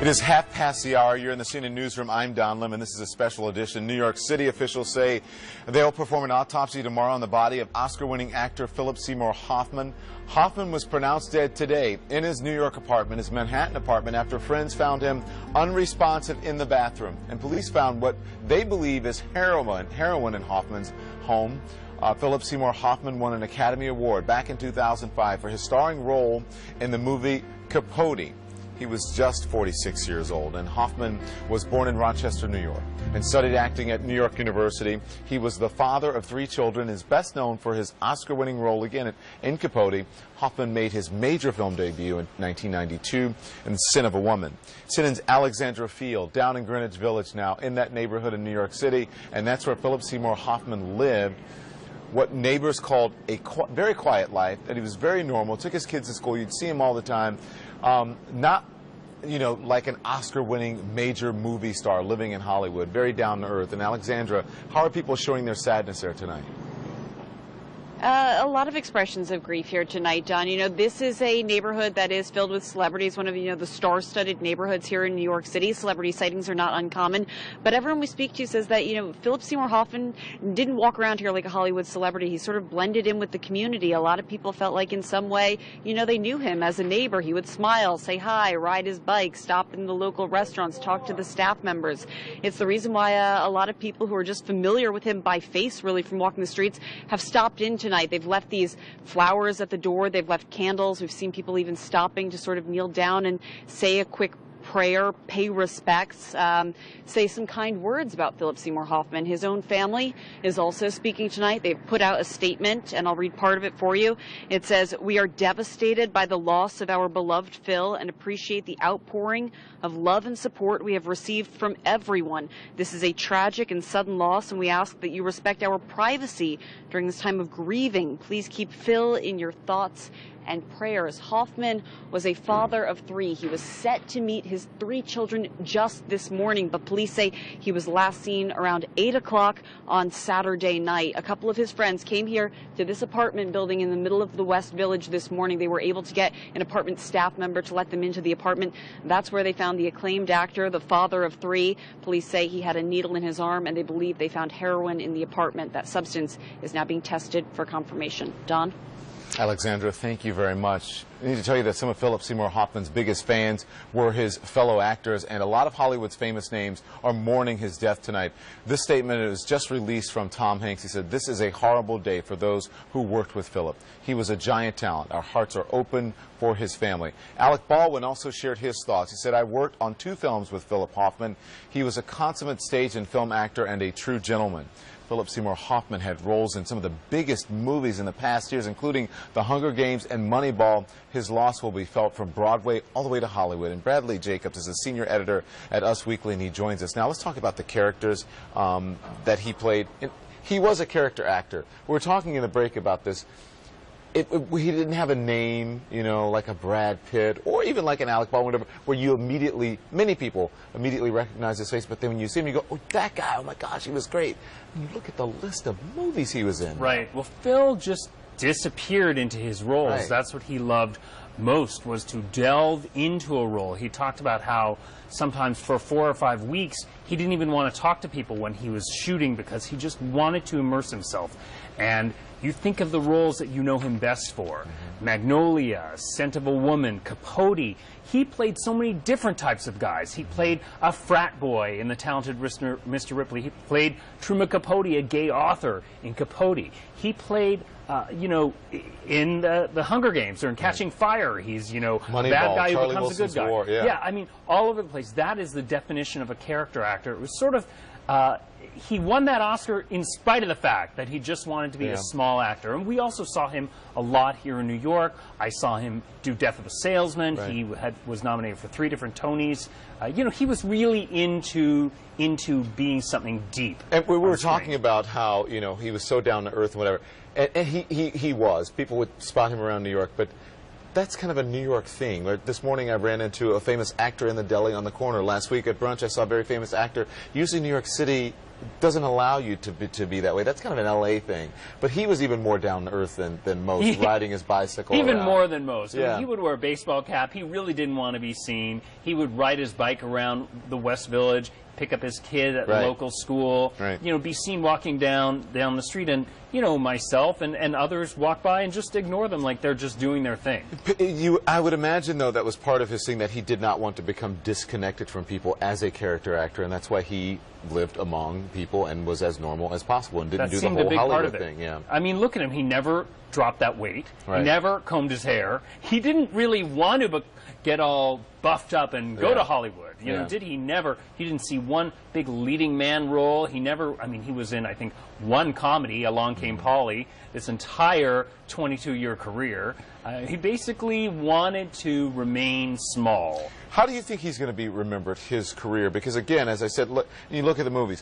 It is 1:30. You're in the CNN newsroom. I'm Don Lim, and this is a special edition. New York City officials say they'll perform an autopsy tomorrow on the body of Oscar-winning actor Philip Seymour Hoffman. Hoffman was pronounced dead today in his New York apartment, his Manhattan apartment, after friends found him unresponsive in the bathroom. And police found what they believe is heroin in Hoffman's home. Philip Seymour Hoffman won an Academy Award back in 2005 for his starring role in the movie Capote. He was just 46 years old, and Hoffman was born in Rochester, New York, and studied acting at New York University. He was the father of 3 children, is best known for his Oscar-winning role again in Capote. Hoffman made his major film debut in 1992 in Sin of a Woman. CNN's Alexandra Field, down in Greenwich Village now, in that neighborhood in New York City, and that's where Philip Seymour Hoffman lived. What neighbors called a very quiet life, that he was very normal, took his kids to school, you'd see him all the time. Not, like an Oscar-winning major movie star living in Hollywood, very down to earth. And Alexandra, how are people showing their sadness there tonight? A lot of expressions of grief here tonight, Don. This is a neighborhood that is filled with celebrities, one of, the star-studded neighborhoods here in New York City. Celebrity sightings are not uncommon. But everyone we speak to says that, Philip Seymour Hoffman didn't walk around here like a Hollywood celebrity. He sort of blended in with the community. A lot of people felt like in some way, they knew him as a neighbor. He would smile, say hi, ride his bike, stop in the local restaurants, talk to the staff members. It's the reason why a lot of people who are just familiar with him by face, really, from walking the streets, have stopped in tonight. They've left these flowers at the door. They've left candles. We've seen people even stopping to sort of kneel down and say a quick prayer, pay respects, say some kind words about Philip Seymour Hoffman. His own family is also speaking tonight. They've put out a statement, and I'll read part of it for you. It says, "We are devastated by the loss of our beloved Phil and appreciate the outpouring of love and support we have received from everyone. This is a tragic and sudden loss, and we ask that you respect our privacy during this time of grieving. Please keep Phil in your thoughts and prayers." Hoffman was a father of 3. He was set to meet his 3 children just this morning, but police say he was last seen around 8 o'clock on Saturday night. A couple of his friends came here to this apartment building in the middle of the West Village this morning. They were able to get an apartment staff member to let them into the apartment. That's where they found the acclaimed actor, the father of 3. Police say he had a needle in his arm, and they believe they found heroin in the apartment. That substance is now being tested for confirmation. Don? Alexandra, thank you very much. I need to tell you that some of Philip Seymour Hoffman's biggest fans were his fellow actors, and a lot of Hollywood's famous names are mourning his death tonight. This statement is just released from Tom Hanks. He said, "This is a horrible day for those who worked with Philip. He was a giant talent. Our hearts are open for his family." Alec Baldwin also shared his thoughts. He said, "I worked on 2 films with Philip Hoffman. He was a consummate stage and film actor and a true gentleman." Philip Seymour Hoffman had roles in some of the biggest movies in the past years, including The Hunger Games and Moneyball. His loss will be felt from Broadway all the way to Hollywood. And Bradley Jacobs is a senior editor at Us Weekly, and he joins us. Now let's talk about the characters that he played. He was a character actor. We were talking in the break about this. He didn't have a name, like a Brad Pitt or even like an Alec Baldwin, where many people immediately recognize his face, but then when you see him, you go, "Oh, that guy, oh my gosh, he was great." And you look at the list of movies he was in. Right. Well, Phil just disappeared into his roles. Right. That's what he loved most, was to delve into a role. He talked about how sometimes for 4 or 5 weeks, he didn't even want to talk to people when he was shooting because he just wanted to immerse himself. And you think of the roles that you know him best for. Magnolia, Scent of a Woman, Capote. He played so many different types of guys. He played a frat boy in The Talented Mr. Ripley. He played Truman Capote, a gay author, in Capote. He played, in the Hunger Games or in Catching Fire. He's, a bad guy who becomes a good guy. War, yeah, I mean, all over the place. That is the definition of a character actor. It was sort of... he won that Oscar in spite of the fact that he just wanted to be a small actor. And we also saw him a lot here in New York. I saw him do Death of a Salesman. Right. He was nominated for 3 different Tonys. He was really into being something deep. And we were talking about how, he was so down to earth and whatever. And he was. People would spot him around New York, but that's kind of a New York thing. Like this morning I ran into a famous actor in the deli on the corner. Last week at brunch I saw a very famous actor. Usually New York City doesn't allow you to be that way. That's kind of an LA thing. But he was even more down to earth than most, riding his bicycle Even around. more than most. Yeah. I mean, he would wear a baseball cap. He really didn't want to be seen. He would ride his bike around the West Village, pick up his kid at the local school, you know, be seen walking down the street, and, you know, myself and others walk by and just ignore them like they're just doing their thing. I would imagine, though, that was part of his thing, that he did not want to become disconnected from people as a character actor, and that's why he lived among people and was as normal as possible and didn't do the whole Hollywood thing. Yeah. I mean, look at him. He never dropped that weight. He never combed his hair. He didn't really want to get all buffed up and go to Hollywood. You know, did he? Never. He didn't see one big leading man role. He never, I mean, he was in, I think, one comedy, Along Came Polly, this entire 22-year career. He basically wanted to remain small. How do you think he's going to be remembered, his career? Because, again, as I said, look, you look at the movies.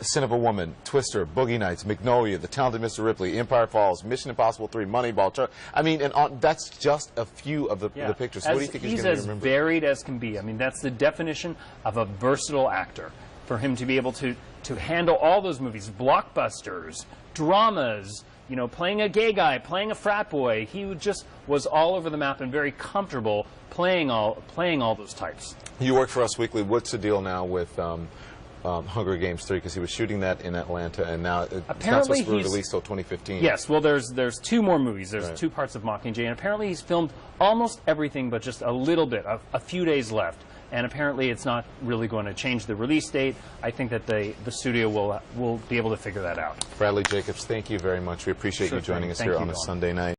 Sin of a Woman, Twister, Boogie Nights, Magnolia, The Talented Mr. Ripley, Empire Falls, Mission Impossible 3, Moneyball. I mean, and that's just a few of the pictures. So what do you think he's going to be remembered? He's as varied as can be. I mean, that's the definition of a versatile actor. For him to be able to handle all those movies, blockbusters, dramas, you know, playing a gay guy, playing a frat boy. He just was all over the map and very comfortable playing all those types. You work for Us Weekly. What's the deal now with Hunger Games 3, because he was shooting that in Atlanta, and now it's not supposed to be released till 2015. Yes, well, there's two more movies. There's two parts of Mockingjay, and apparently he's filmed almost everything but just a little bit, a few days left. And apparently it's not really going to change the release date. I think that the studio will be able to figure that out. Bradley Jacobs, thank you very much. We appreciate you joining us here on a Sunday night.